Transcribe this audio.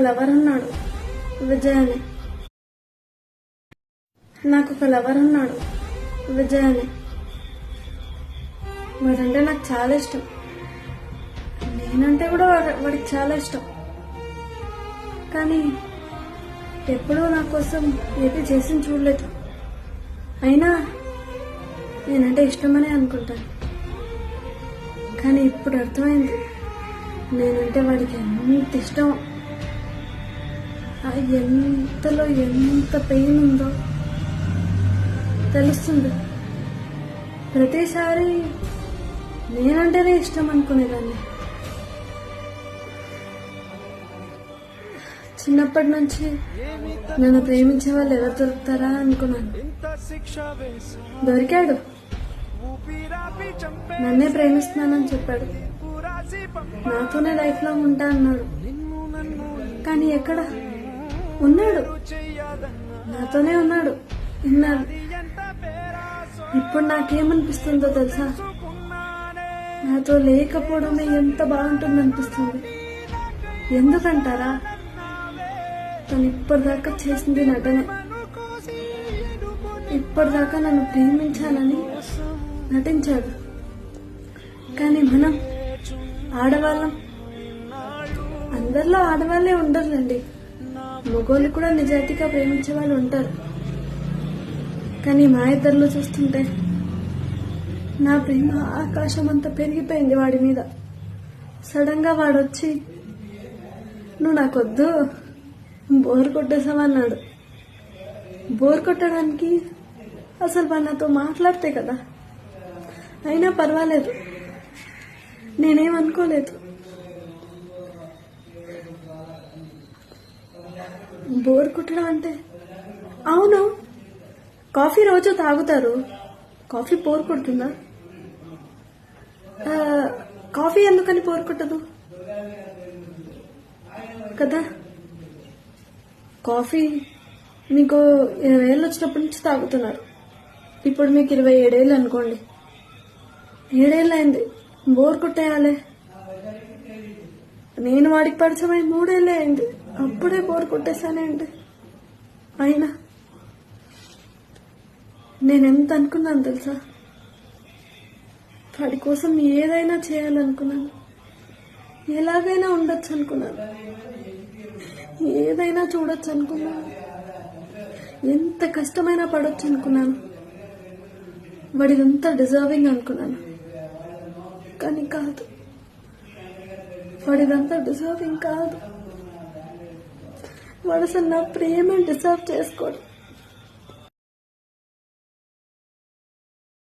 Lover ఉన్నాడు, విజయ్ అని. నాకు ఒక లవర్ ఉన్నాడు, విజయ్ అని. వాడంటే నాకు చాలా ఇష్టం. నేనంటే కూడా వాడికి చాలా ఇష్టం. కానీ ఎప్పుడూ నా కోసం ఏది చేసి చూడలేదు. అయినా నేనంటే ఇష్టమనే అనుకుంటాను. కానీ ఇప్పుడు అర్థమైంది నేనంటే వాడికి ఎంత ఇష్టం. ఎంతలో ఎంత పెయిన్ ఉందో తెలుస్తుంది. ప్రతిసారి నేనంటేనే ఇష్టం అనుకునేదాన్ని. చిన్నప్పటి నుంచి నన్ను ప్రేమించే వాళ్ళు ఎవరు దొరుకుతారా అనుకున్నాను. దొరికాడు. నన్నే ప్రేమిస్తున్నానని చెప్పాడు. నాతోనే లైఫ్ లాంగ్ ఉంటా అన్నాడు. కానీ ఎక్కడ ఉన్నాడు? నాతోనే ఉన్నాడు ఇన్నాడు. ఇప్పుడు నాకేమనిపిస్తుందో తెలుసా? నాతో లేకపోవడమే ఎంత బాగుంటుంది అనిపిస్తుంది. ఎందుకంటారా? తను ఇప్పటిదాకా చేసింది నటనే. ఇప్పటిదాకా నన్ను ప్రేమించాలని నటించాడు. కానీ మనం ఆడవాళ్ళం. అందరిలో ఆడవాళ్లే ఉండరులేండి, మగోళ్ళు కూడా నిజాయితీగా ప్రేమించే వాళ్ళు ఉంటారు. కానీ మా ఇద్దరిలో చూస్తుంటే నా ప్రేమ ఆకాశం అంతా పెరిగిపోయింది వాడి మీద. సడన్ గా వాడొచ్చి నువ్వు నాకొద్దు, బోర్ కొట్టేసామన్నాడు. బోర్ కొట్టడానికి అసలు వాడు నాతో మాట్లాడితే కదా. అయినా పర్వాలేదు, నేనేమనుకోలేదు. బోర్ కొట్టడం అంటే అవును, కాఫీ రోజు తాగుతారు. కాఫీ బోర్ కొడుతుందా? కాఫీ ఎందుకని బోర్ కొట్టదు కదా? కాఫీ మీకు 20 ఏళ్ళు వచ్చినప్పటి నుంచి తాగుతున్నారు. ఇప్పుడు మీకు 27 ఏళ్ళు అనుకోండి. 7 ఏళ్ళు అయింది, బోర్ కొట్టేయాలి. నేను వాడికి పరిచయమై 3 ఏళ్ళే అయింది, అప్పుడే బోర్ కొట్టేశానేంటి? అయినా నేనెంత అనుకున్నాను తెలుసా? వాడి కోసం ఏదైనా చేయాలనుకున్నాను, ఎలాగైనా ఉండొచ్చు అనుకున్నాను, ఏదైనా చూడొచ్చు అనుకున్నాను, ఎంత కష్టమైనా పడొచ్చు అనుకున్నాను. వాడిదంతా డిజర్వింగ్ అనుకున్నాను. కానీ కాదు, వాడిదంతా డిజర్వింగ్ కాదు. వాడు అసలు నా ప్రేమ డిజర్వ్ చేసుకోడు.